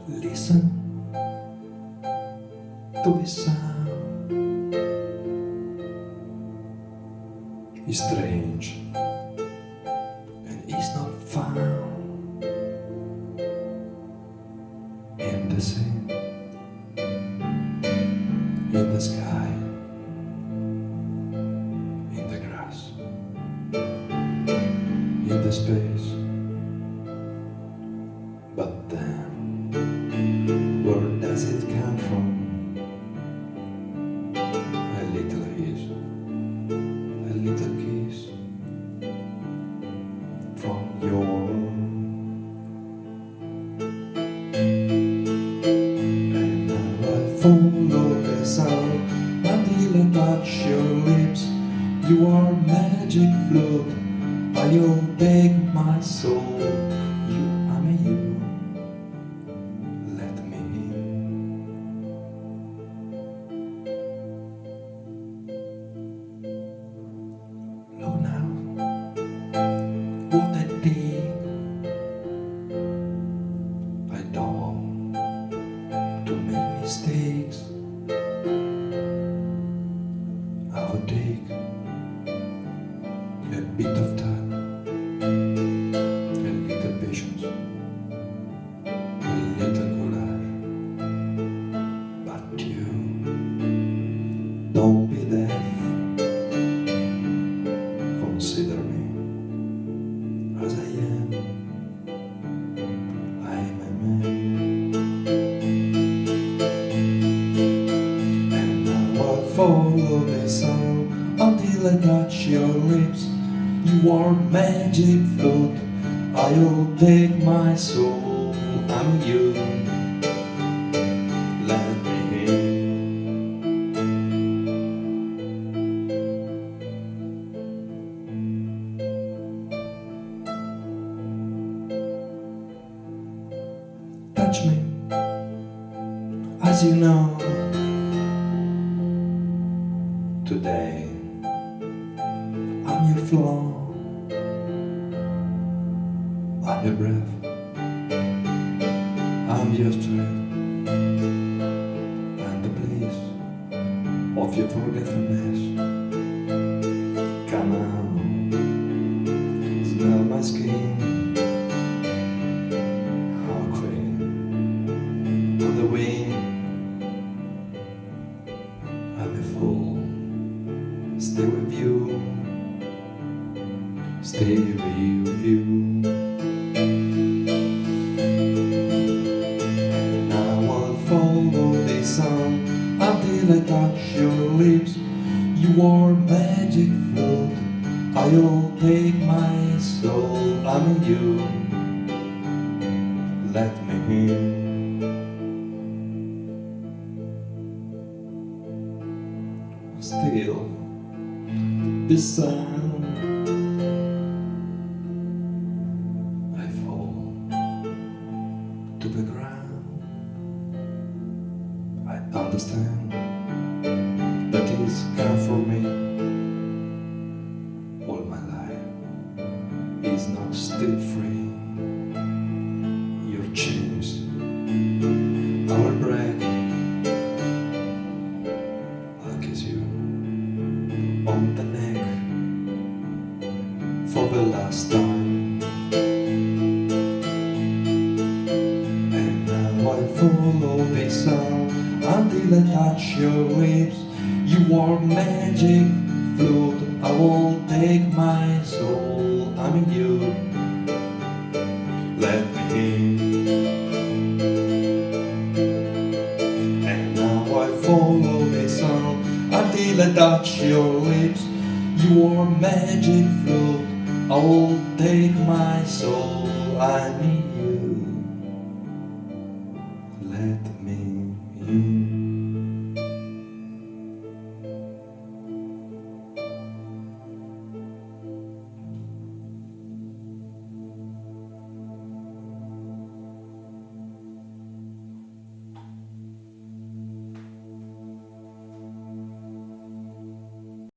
Listen to the sound. It's strange and it's not found in the sea, in the sky, in the grass, in the space. But then, where does it come from? A little kiss, a little kiss from your. And now I follow the sound until I touch your lips. You are magic flute, I'll take my soul. You, I'm you. Let me in. Look now, what I did. I don't to make mistakes. I will take a bit of time, a little patience, a little courage. But you don't be deaf. Consider me as I am. I'm a man. And now I'll follow the sound until I touch your lips. You are magic flute, I'll take my soul. I'm you. Let me in. Touch me, as you know. Today, I'm your flow, I'm your breath, I'm your strength, and the place of your forgetfulness. Come on, smell my skin. On the wind, I'm a fool. Stay with you, stay with you. And now I'll follow the sun until I touch your lips. You are magic flute, I'll take my soul. I'm you. Let me in. Still, the sound I fall to the ground. I understand that is come for me. All my life is not still free. Your chains, our breath. I'll kiss you on the neck for the last time. And now I follow the sound until I touch your lips. You are magic flute, I will take my soul. I'm in you. Let me in. And now I follow the sound until I touch your lips. You are magic flute, I I will take my soul, I need